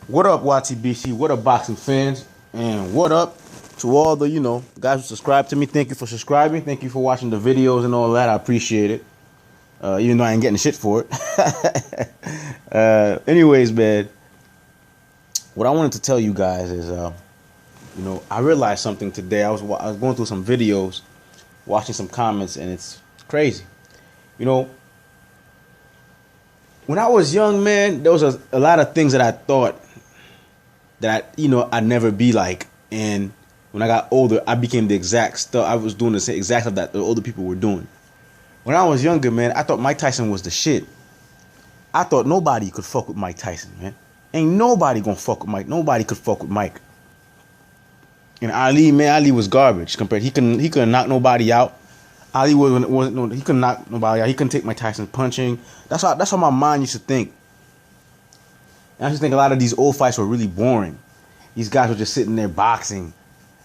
What up, YTBC? What up, boxing fans? And what up to all the, guys who subscribe to me. Thank you for subscribing. Thank you for watching the videos and all that. I appreciate it. Even though I ain't getting shit for it. Anyways, man, what I wanted to tell you guys is, I realized something today. I was going through some videos, watching some comments, and it's crazy. You know, when I was young, man, there was a lot of things that I thought that I'd never be like. And when I got older, I became the exact stuff. I was doing the same exact stuff that the older people were doing. When I was younger, man, I thought Mike Tyson was the shit. I thought nobody could fuck with Mike Tyson, man. Ain't nobody gonna fuck with Mike. Nobody could fuck with Mike. And Ali, man, Ali was garbage compared. He couldn't knock nobody out. Ali wasn't no, he couldn't knock nobody out. He couldn't take Mike Tyson punching. That's how my mind used to think. And I just think a lot of these old fights were really boring. These guys were just sitting there boxing,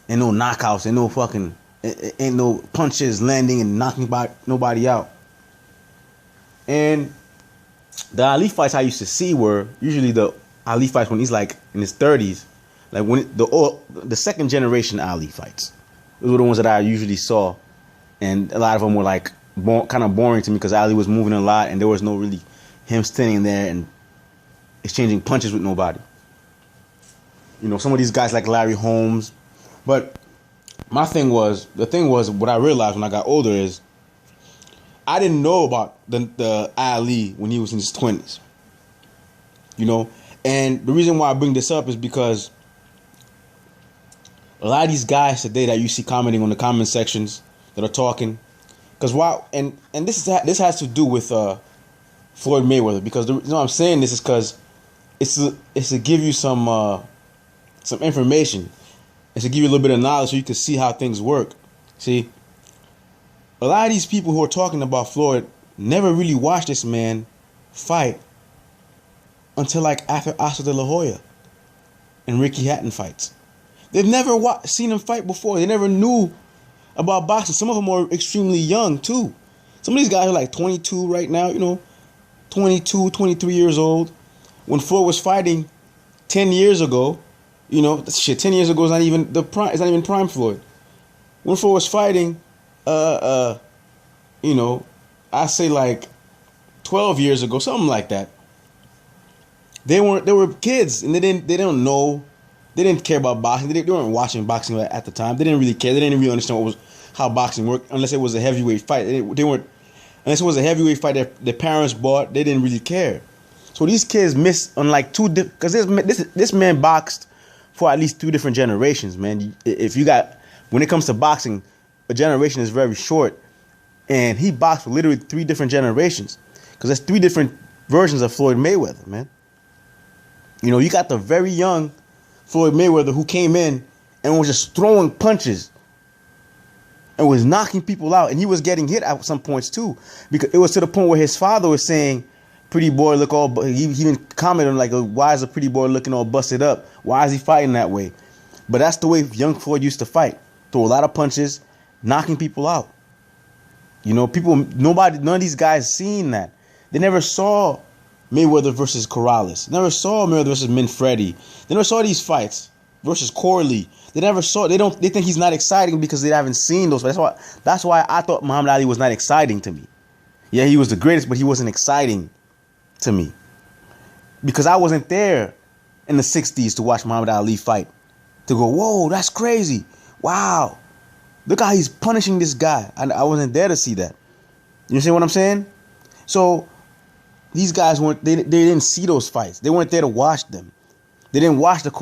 and no knockouts, and no fucking, ain't no punches landing and knocking nobody out. And the Ali fights I used to see were usually the Ali fights when he's like in his 30s, like when the second generation Ali fights. Those were the ones that I usually saw, and a lot of them were like kind of boring to me because Ali was moving a lot, and there was no really him standing there and exchanging punches with nobody. Some of these guys like Larry Holmes. But the thing was, what I realized when I got older is I didn't know about the Ali when he was in his 20s. And the reason why I bring this up is because a lot of these guys today that you see commenting on the comment sections that are talking, because this has to do with Floyd Mayweather, because the reason I'm saying this is because it's to give you some information. It's to give you a little bit of knowledge so you can see how things work. See, a lot of these people who are talking about Floyd never really watched this man fight until like after Oscar De La Hoya and Ricky Hatton fights. They've never seen him fight before. They never knew about boxing. Some of them are extremely young too. Some of these guys are like 22 right now, 22, 23 years old. When Floyd was fighting 10 years ago, 10 years ago is not even it's not even prime Floyd. When Floyd was fighting, I say like 12 years ago, something like that. They were kids, and they didn't know, they didn't care about boxing. They weren't watching boxing at the time. They didn't really care. They didn't really understand how boxing worked, unless it was a heavyweight fight. They weren't, unless it was a heavyweight fight that their parents bought. They didn't really care. So these kids missed on like because this man boxed for at least 2 different generations, man. When it comes to boxing, a generation is very short, and he boxed for literally 3 different generations, because there's 3 different versions of Floyd Mayweather, man. You got the very young Floyd Mayweather who came in and was just throwing punches and was knocking people out, and he was getting hit at some points too, because it was to the point where his father was saying, "Pretty boy look all," he even commented on like, "Why is a pretty boy looking all busted up? Why is he fighting that way?" But that's the way young Floyd used to fight. Throw a lot of punches, knocking people out. None of these guys seen that. They never saw Mayweather versus Corrales. Never saw Mayweather versus Manfredi. They never saw these fights versus Corley. They never saw. They think he's not exciting because they haven't seen those. That's why I thought Muhammad Ali was not exciting to me. Yeah, he was the greatest, but he wasn't exciting to me, because I wasn't there in the 60s to watch Muhammad Ali fight, to go, whoa, that's crazy, wow, look how he's punishing this guy. I wasn't there to see that. You see what I'm saying? So these guys they didn't see those fights. They weren't there to watch them. They didn't watch that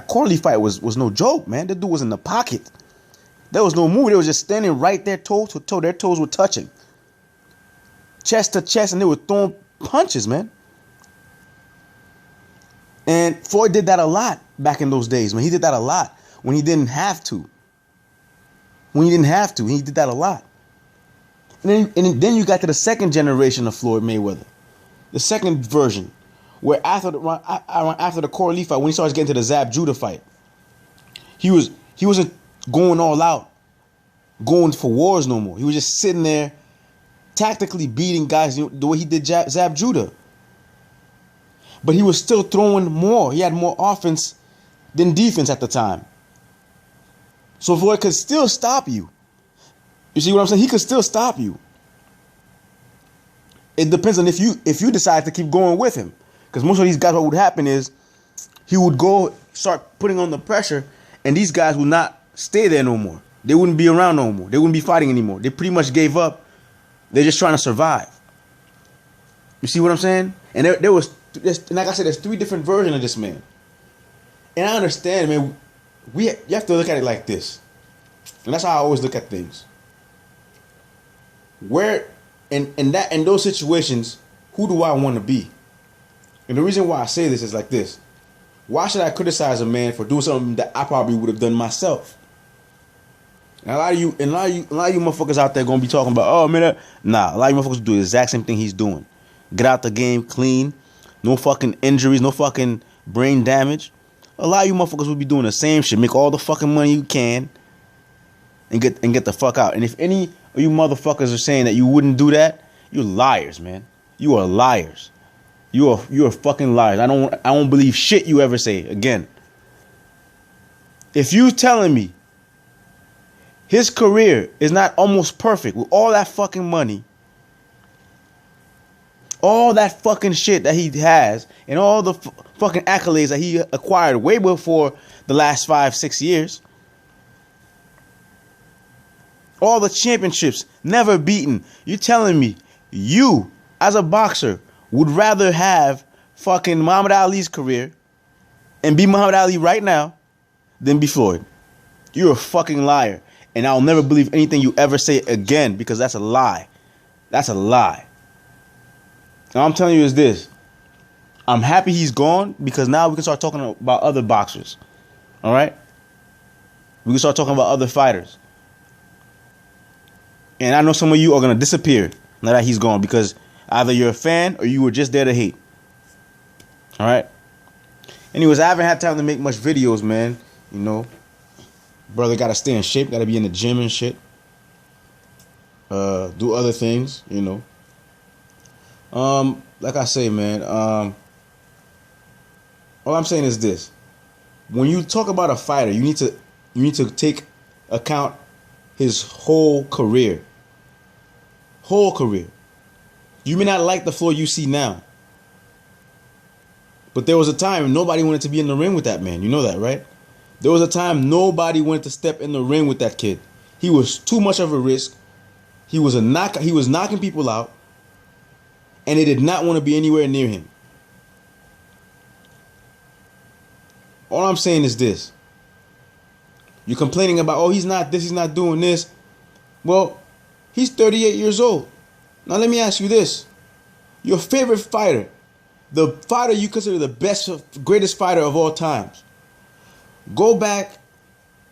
Corley fight was no joke, man. That dude was in the pocket. There was no move. They were just standing right there, toe to toe. Their toes were touching, chest to chest, and they were throwing punches, man. And Floyd did that a lot back in those days, man. He did that a lot when he didn't have to. He did that a lot. And then you got to the second generation of Floyd Mayweather, the second version, where after the Corley fight, when he started getting to the Zab Judah fight, he wasn't going all out, going for wars no more. He was just sitting there tactically beating guys the way he did Zab Judah. but he was still throwing more. He had more offense than defense at the time. So Floyd could still stop you. You see what I'm saying? He could still stop you. It depends on if you decide to keep going with him. Because most of these guys, what would happen is he would go start putting on the pressure, and these guys would not stay there no more. They wouldn't be around no more. They wouldn't be fighting anymore. They pretty much gave up. They're just trying to survive. You see what I'm saying? And there was, like I said, there's 3 different versions of this man. And I understand, man. You have to look at it like this, and that's how I always look at things. Where in those situations, who do I want to be? And the reason why I say this is like this: why should I criticize a man for doing something that I probably would have done myself? And a lot of you motherfuckers out there gonna be talking about, oh man, nah. A lot of you motherfuckers do the exact same thing he's doing. Get out the game clean, no fucking injuries, no fucking brain damage. A lot of you motherfuckers will be doing the same shit. Make all the fucking money you can, and get the fuck out. And if any of you motherfuckers are saying that you wouldn't do that, you're liars, man. You are liars. You are fucking liars. I don't believe shit you ever say again. If you telling me his career is not almost perfect with all that fucking money, all that fucking shit that he has, and all the fucking accolades that he acquired way before the last 5-6 years, all the championships never beaten, you telling me you as a boxer would rather have fucking Muhammad Ali's career and be Muhammad Ali right now than be Floyd? You're a fucking liar. And I'll never believe anything you ever say again, because that's a lie. That's a lie. And all I'm telling you is this: I'm happy he's gone, because now we can start talking about other boxers. All right? We can start talking about other fighters. And I know some of you are going to disappear now that he's gone, because either you're a fan or you were just there to hate. All right? Anyways, I haven't had time to make much videos, man. You know, brother got to stay in shape, got to be in the gym and shit. Do other things, you know. Like I say, man, all I'm saying is this: when you talk about a fighter, you need to take account his whole career. Whole career. You may not like the Floyd you see now, but there was a time nobody wanted to be in the ring with that man. You know that, right? There was a time nobody wanted to step in the ring with that kid. He was too much of a risk. He was knocking people out, and they did not want to be anywhere near him. All I'm saying is this: you're complaining about, oh, he's not this, he's not doing this. Well, he's 38 years old. Now let me ask you this: your favorite fighter, the fighter you consider the best, greatest fighter of all times, go back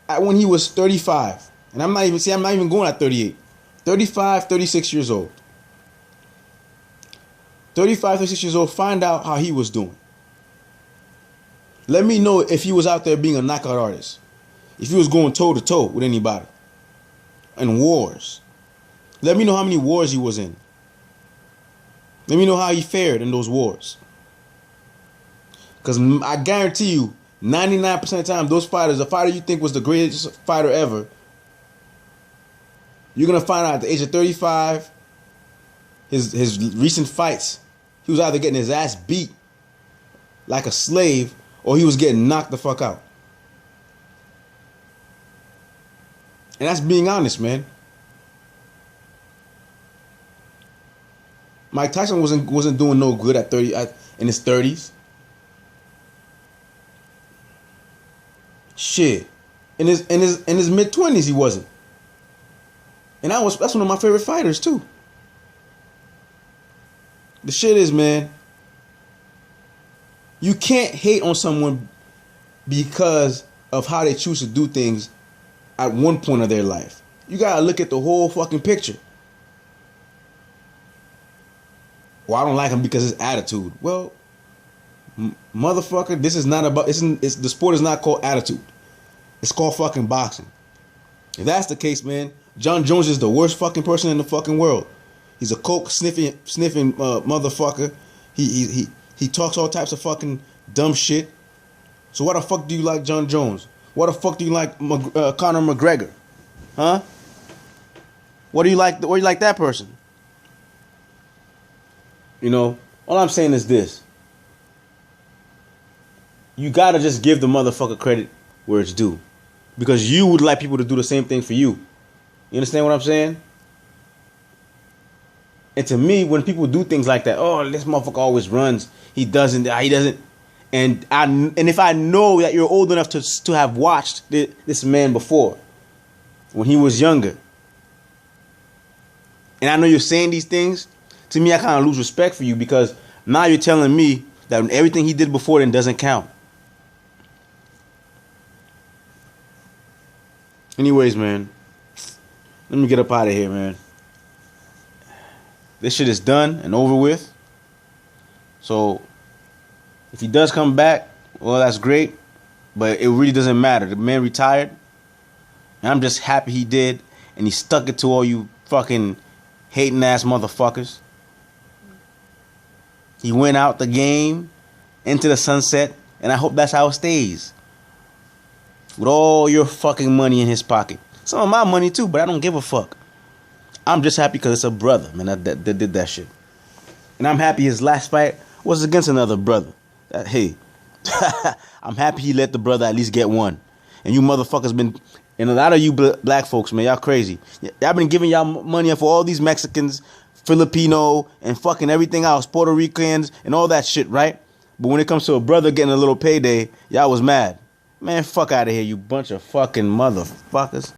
at when he was 35. And I'm not even going at 38. 35, 36 years old. 35, 36 years old, find out how he was doing. Let me know if he was out there being a knockout artist. If he was going toe to toe with anybody. In wars. Let me know how many wars he was in. Let me know how he fared in those wars. Because I guarantee you, 99% of the time, those fighters, the fighter you think was the greatest fighter ever, you're going to find out at the age of 35, his recent fights, he was either getting his ass beat like a slave, or he was getting knocked the fuck out. And that's being honest, man. Mike Tyson wasn't doing no good at 30 in his 30s. Shit. In his mid 20s he wasn't. And that's one of my favorite fighters too. The shit is, man, you can't hate on someone because of how they choose to do things at one point of their life. You gotta look at the whole fucking picture. Well, I don't like him because his attitude. Well, motherfucker, this is not about. The sport is not called attitude. It's called fucking boxing. If that's the case, man, John Jones is the worst fucking person in the fucking world. He's a coke sniffing motherfucker. He He talks all types of fucking dumb shit. So why the fuck do you like John Jones? Why the fuck do you like Conor McGregor? Huh? What do you like? What do you like that person? You know, all I'm saying is this. You gotta just give the motherfucker credit where it's due. Because you would like people to do the same thing for you. You understand what I'm saying? And to me, when people do things like that, oh, this motherfucker always runs. He doesn't. And if I know that you're old enough to have watched this man before, when he was younger, and I know you're saying these things, to me, I kind of lose respect for you because now you're telling me that everything he did before then doesn't count. Anyways, man, let me get up out of here, man. This shit is done and over with. So, if he does come back, well, that's great. But it really doesn't matter. The man retired. And I'm just happy he did. And he stuck it to all you fucking hating ass motherfuckers. He went out the game into the sunset. And I hope that's how it stays. With all your fucking money in his pocket. Some of my money too, but I don't give a fuck. I'm just happy because it's a brother, man, that did that shit. And I'm happy his last fight was against another brother. Hey, I'm happy he let the brother at least get one. And you motherfuckers been, and a lot of you black folks, man, y'all crazy. Y'all been giving y'all money for all these Mexicans, Filipino, and fucking everything else, Puerto Ricans, and all that shit, right? But when it comes to a brother getting a little payday, y'all was mad. Man, fuck out of here, you bunch of fucking motherfuckers.